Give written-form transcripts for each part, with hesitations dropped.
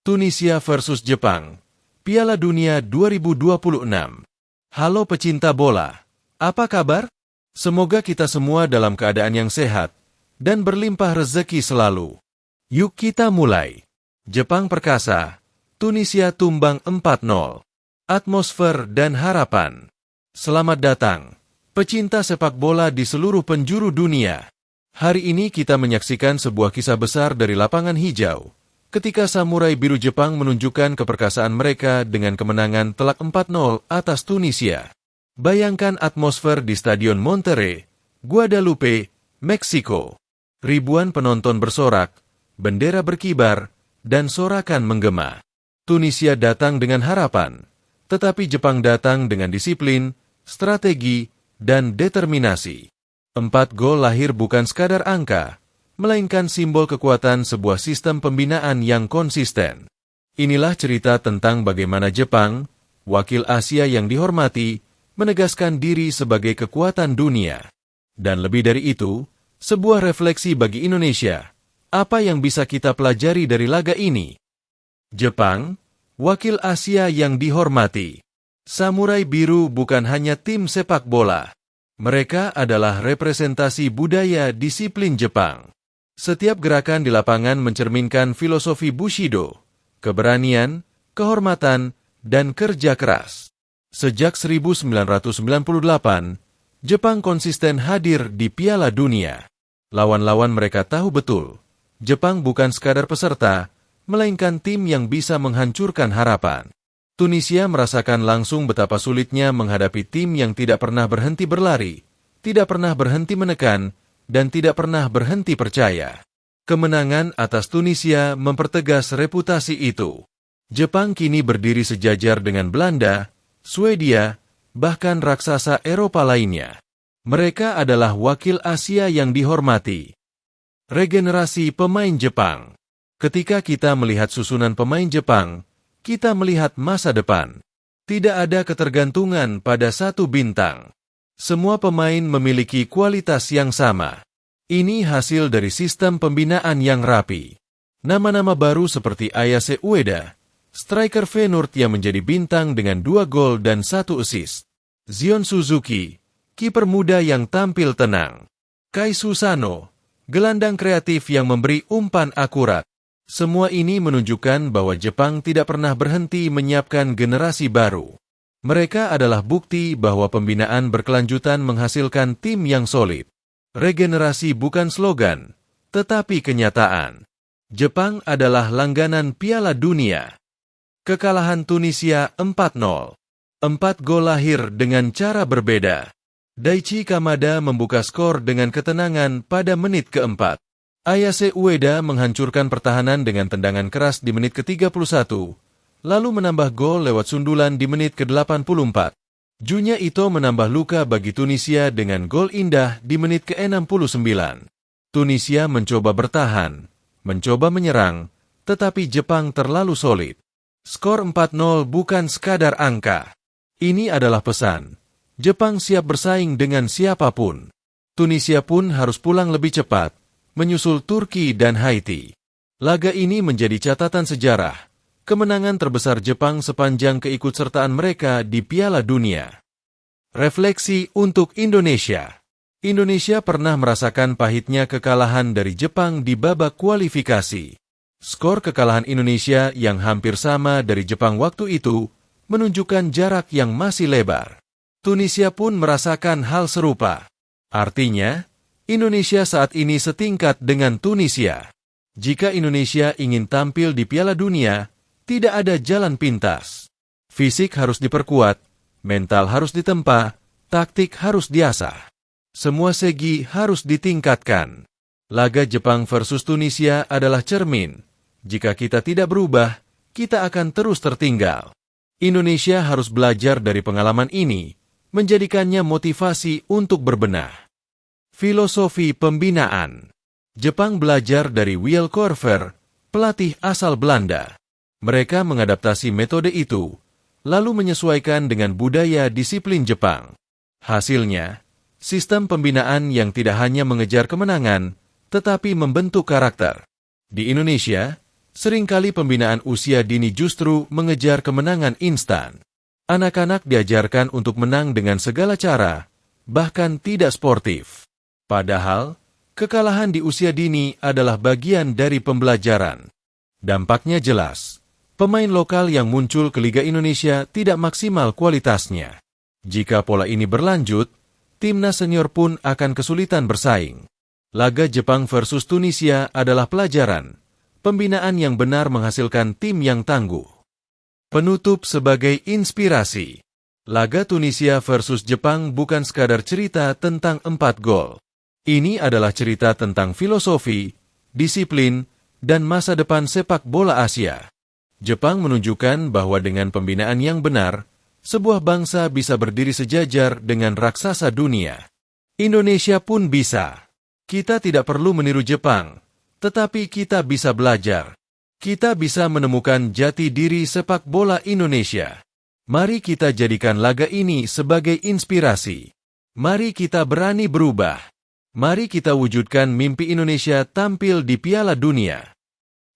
Tunisia versus Jepang, Piala Dunia 2026. Halo pecinta bola, apa kabar? Semoga kita semua dalam keadaan yang sehat dan berlimpah rezeki selalu. Yuk kita mulai. Jepang perkasa, Tunisia tumbang 4-0. Atmosfer dan harapan. Selamat datang, pecinta sepak bola di seluruh penjuru dunia. Hari ini kita menyaksikan sebuah kisah besar dari lapangan hijau, ketika samurai biru Jepang menunjukkan keperkasaan mereka dengan kemenangan telak 4-0 atas Tunisia. Bayangkan atmosfer di Stadion Monterrey, Guadalupe, Meksiko. Ribuan penonton bersorak, bendera berkibar, dan sorakan menggema. Tunisia datang dengan harapan, tetapi Jepang datang dengan disiplin, strategi, dan determinasi. 4 gol lahir bukan sekadar angka, melainkan simbol kekuatan sebuah sistem pembinaan yang konsisten. Inilah cerita tentang bagaimana Jepang, wakil Asia yang dihormati, menegaskan diri sebagai kekuatan dunia. Dan lebih dari itu, sebuah refleksi bagi Indonesia. Apa yang bisa kita pelajari dari laga ini? Jepang, wakil Asia yang dihormati. Samurai biru bukan hanya tim sepak bola. Mereka adalah representasi budaya disiplin Jepang. Setiap gerakan di lapangan mencerminkan filosofi Bushido, keberanian, kehormatan, dan kerja keras. Sejak 1998, Jepang konsisten hadir di Piala Dunia. Lawan-lawan mereka tahu betul, Jepang bukan sekadar peserta, melainkan tim yang bisa menghancurkan harapan. Tunisia merasakan langsung betapa sulitnya menghadapi tim yang tidak pernah berhenti berlari, tidak pernah berhenti menekan, dan tidak pernah berhenti percaya. Kemenangan atas Tunisia mempertegas reputasi itu. Jepang kini berdiri sejajar dengan Belanda, Swedia, bahkan raksasa Eropa lainnya. Mereka adalah wakil Asia yang dihormati. Regenerasi pemain Jepang. Ketika kita melihat susunan pemain Jepang, kita melihat masa depan. Tidak ada ketergantungan pada satu bintang. Semua pemain memiliki kualitas yang sama. Ini hasil dari sistem pembinaan yang rapi. Nama-nama baru seperti Ayase Ueda, striker Feyenoord yang menjadi bintang dengan 2 gol dan 1 assist. Zion Suzuki, kiper muda yang tampil tenang. Kai Susano, gelandang kreatif yang memberi umpan akurat. Semua ini menunjukkan bahwa Jepang tidak pernah berhenti menyiapkan generasi baru. Mereka adalah bukti bahwa pembinaan berkelanjutan menghasilkan tim yang solid. Regenerasi bukan slogan, tetapi kenyataan. Jepang adalah langganan Piala Dunia. Kekalahan Tunisia 4-0. 4 gol lahir dengan cara berbeda. Daichi Kamada membuka skor dengan ketenangan pada menit keempat. Ayase Ueda menghancurkan pertahanan dengan tendangan keras di menit ke-31. Lalu menambah gol lewat sundulan di menit ke-84. Junya Ito menambah luka bagi Tunisia dengan gol indah di menit ke-69. Tunisia mencoba bertahan, mencoba menyerang, tetapi Jepang terlalu solid. Skor 4-0 bukan sekadar angka. Ini adalah pesan. Jepang siap bersaing dengan siapapun. Tunisia pun harus pulang lebih cepat, menyusul Turki dan Haiti. Laga ini menjadi catatan sejarah. Kemenangan terbesar Jepang sepanjang keikutsertaan mereka di Piala Dunia. Refleksi untuk Indonesia. Indonesia pernah merasakan pahitnya kekalahan dari Jepang di babak kualifikasi. Skor kekalahan Indonesia yang hampir sama dari Jepang waktu itu menunjukkan jarak yang masih lebar. Tunisia pun merasakan hal serupa. Artinya, Indonesia saat ini setingkat dengan Tunisia. Jika Indonesia ingin tampil di Piala Dunia, tidak ada jalan pintas. Fisik harus diperkuat, mental harus ditempa, taktik harus diasah. Semua segi harus ditingkatkan. Laga Jepang versus Tunisia adalah cermin. Jika kita tidak berubah, kita akan terus tertinggal. Indonesia harus belajar dari pengalaman ini, menjadikannya motivasi untuk berbenah. Filosofi pembinaan. Jepang belajar dari Wiel Korver, pelatih asal Belanda. Mereka mengadaptasi metode itu, lalu menyesuaikan dengan budaya disiplin Jepang. Hasilnya, sistem pembinaan yang tidak hanya mengejar kemenangan, tetapi membentuk karakter. Di Indonesia, Seringkali pembinaan usia dini justru mengejar kemenangan instan. Anak-anak diajarkan untuk menang dengan segala cara, bahkan tidak sportif. Padahal, kekalahan di usia dini adalah bagian dari pembelajaran. Dampaknya jelas. Pemain lokal yang muncul ke Liga Indonesia tidak maksimal kualitasnya. Jika pola ini berlanjut, timnas senior pun akan kesulitan bersaing. Laga Jepang versus Tunisia adalah pelajaran. Pembinaan yang benar menghasilkan tim yang tangguh. Penutup sebagai inspirasi. Laga Tunisia versus Jepang bukan sekadar cerita tentang 4 gol. Ini adalah cerita tentang filosofi, disiplin, dan masa depan sepak bola Asia. Jepang menunjukkan bahwa dengan pembinaan yang benar, sebuah bangsa bisa berdiri sejajar dengan raksasa dunia. Indonesia pun bisa. Kita tidak perlu meniru Jepang. Tetapi kita bisa belajar. Kita bisa menemukan jati diri sepak bola Indonesia. Mari kita jadikan laga ini sebagai inspirasi. Mari kita berani berubah. Mari kita wujudkan mimpi Indonesia tampil di Piala Dunia.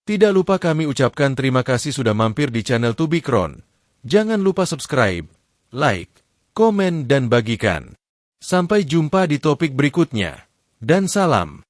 Tidak lupa kami ucapkan terima kasih sudah mampir di channel Tubikron. Jangan lupa subscribe, like, komen, dan bagikan. Sampai jumpa di topik berikutnya. Dan salam.